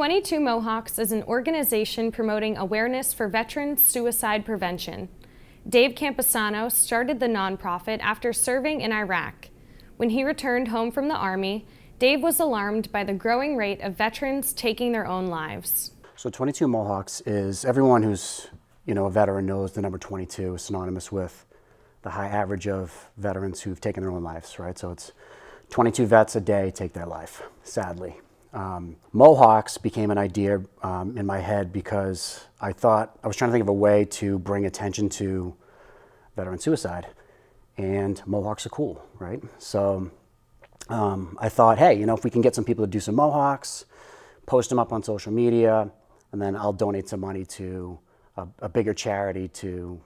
22 Mohawks is an organization promoting awareness for veterans suicide prevention. Dave Campisano started the nonprofit after serving in Iraq. When he returned home from the Army, Dave was alarmed by the growing rate of veterans taking their own lives. So 22 Mohawks is, everyone who's a veteran knows the number 22 is synonymous with the high average of veterans who've taken their own lives, right? So it's 22 vets a day take their life, sadly. Mohawks became an idea in my head because I was trying to think of a way to bring attention to veteran suicide, and Mohawks are cool, right? So I thought, hey, if we can get some people to do some Mohawks, post them up on social media, and then I'll donate some money to a bigger charity to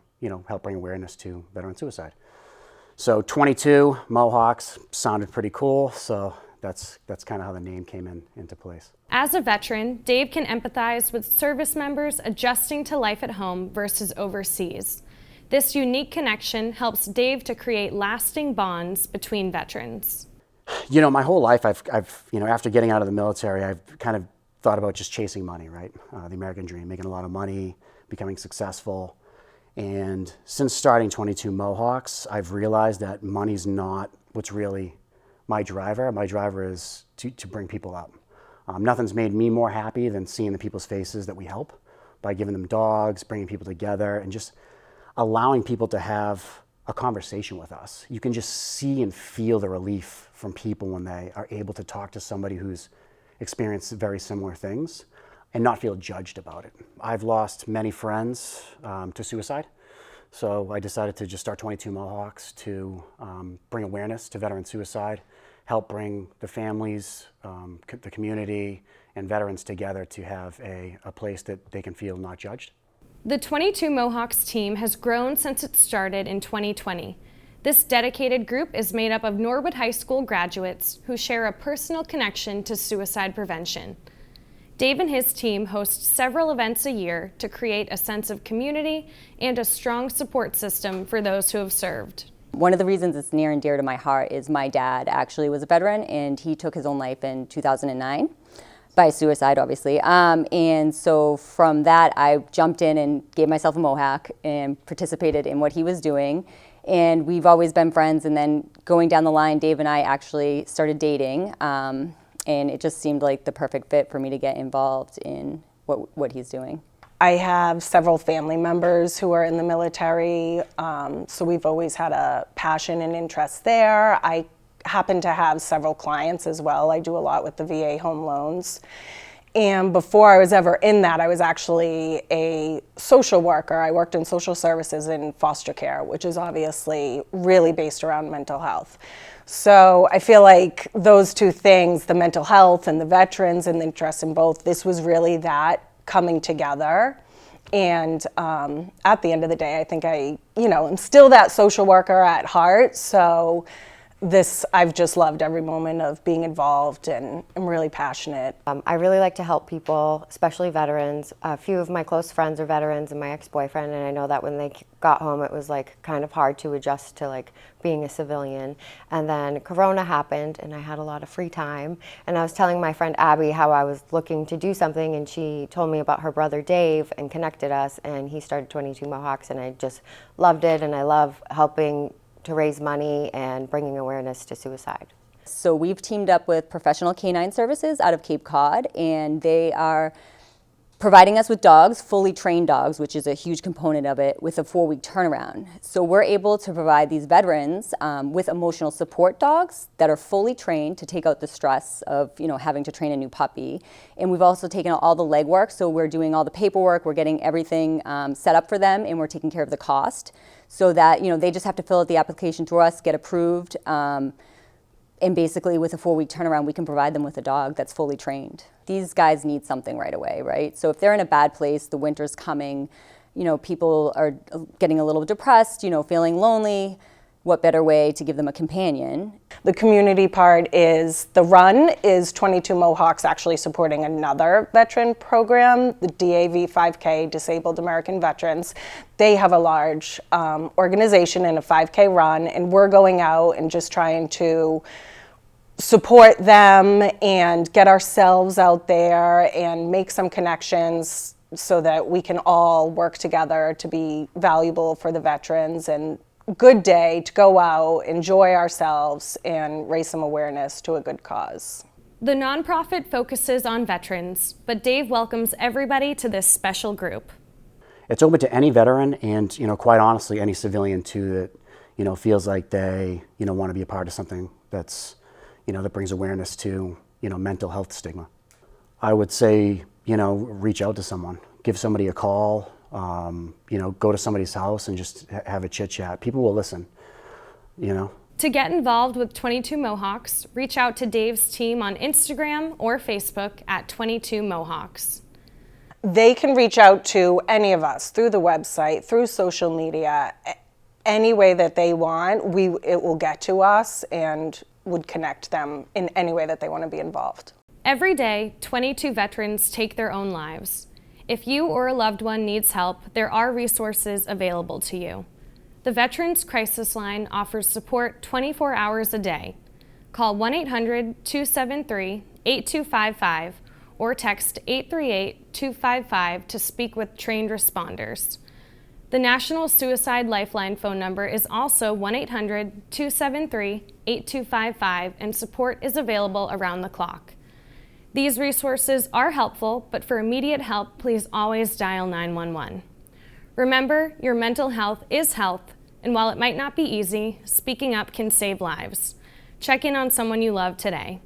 help bring awareness to veteran suicide. So 22 Mohawks sounded pretty cool, so that's kind of how the name came into place. As a veteran, Dave can empathize with service members adjusting to life at home versus overseas. This unique connection helps Dave to create lasting bonds between veterans. My whole life, I've after getting out of the military, I've kind of thought about just chasing money, right? The American dream, making a lot of money, becoming successful. And since starting 22 Mohawks, I've realized that money's not what's really my driver. My driver is to bring people up. Nothing's made me more happy than seeing the people's faces that we help by giving them dogs, bringing people together, and just allowing people to have a conversation with us. You can just see and feel the relief from people when they are able to talk to somebody who's experienced very similar things and not feel judged about it. I've lost many friends to suicide, so I decided to just start 22 Mohawks to bring awareness to veteran suicide, help bring the families, the community, and veterans together to have a place that they can feel not judged. The 22 Mohawks team has grown since it started in 2020. This dedicated group is made up of Norwood High School graduates who share a personal connection to suicide prevention. Dave and his team host several events a year to create a sense of community and a strong support system for those who have served. One of the reasons it's near and dear to my heart is my dad actually was a veteran, and he took his own life in 2009. By suicide, obviously. And so from that, I jumped in and gave myself a Mohawk and participated in what he was doing. And we've always been friends. And then going down the line, Dave and I actually started dating. And it just seemed like the perfect fit for me to get involved in what he's doing. I have several family members who are in the military. So we've always had a passion and interest there. I happen to have several clients as well. I do a lot with the VA home loans. And before I was ever in that, I was actually a social worker. I worked in social services in foster care, which is obviously really based around mental health. So I feel like those two things, the mental health and the veterans and the interest in both, this was really that coming together. And at the end of the day, I think I'm still that social worker at heart. So I've just loved every moment of being involved, and I'm really passionate. I really like to help people, especially veterans. A few of my close friends are veterans, and my ex-boyfriend, and I know that when they got home it was kind of hard to adjust to being a civilian. And then Corona happened and I had a lot of free time, and I was telling my friend Abby how I was looking to do something, and she told me about her brother Dave and connected us, and he started 22 Mohawks, and I just loved it, and I love helping to raise money and bringing awareness to suicide. So we've teamed up with Professional Canine Services out of Cape Cod, and they are providing us with dogs, fully trained dogs, which is a huge component of it, with a 4-week turnaround. So we're able to provide these veterans with emotional support dogs that are fully trained to take out the stress of having to train a new puppy. And we've also taken out all the legwork, so we're doing all the paperwork, we're getting everything set up for them, and we're taking care of the cost, so that they just have to fill out the application through us, get approved, and basically with a 4-week turnaround, we can provide them with a dog that's fully trained. These guys need something right away, right? So if they're in a bad place, the winter's coming, people are getting a little depressed, feeling lonely, what better way to give them a companion? The community part is, the run is 22 Mohawks actually supporting another veteran program, the DAV 5K, Disabled American Veterans. They have a large organization and a 5K run, and we're going out and just trying to support them and get ourselves out there and make some connections so that we can all work together to be valuable for the veterans, and good day to go out, enjoy ourselves, and raise some awareness to a good cause. The nonprofit focuses on veterans, but Dave welcomes everybody to this special group. It's open to any veteran and, quite honestly, any civilian too that, feels like they, want to be a part of something that's, that brings awareness to, mental health stigma. I would say, reach out to someone, give somebody a call, go to somebody's house and just have a chit chat. People will listen, To get involved with 22 Mohawks, reach out to Dave's team on Instagram or Facebook at 22 Mohawks. They can reach out to any of us through the website, through social media, any way that they want. It will get to us and would connect them in any way that they want to be involved. Every day, 22 veterans take their own lives. If you or a loved one needs help, there are resources available to you. The Veterans Crisis Line offers support 24 hours a day. Call 1-800-273-8255 or text 838-255 to speak with trained responders. The National Suicide Lifeline phone number is also 1-800-273-8255, and support is available around the clock. These resources are helpful, but for immediate help, please always dial 911. Remember, your mental health is health, and while it might not be easy, speaking up can save lives. Check in on someone you love today.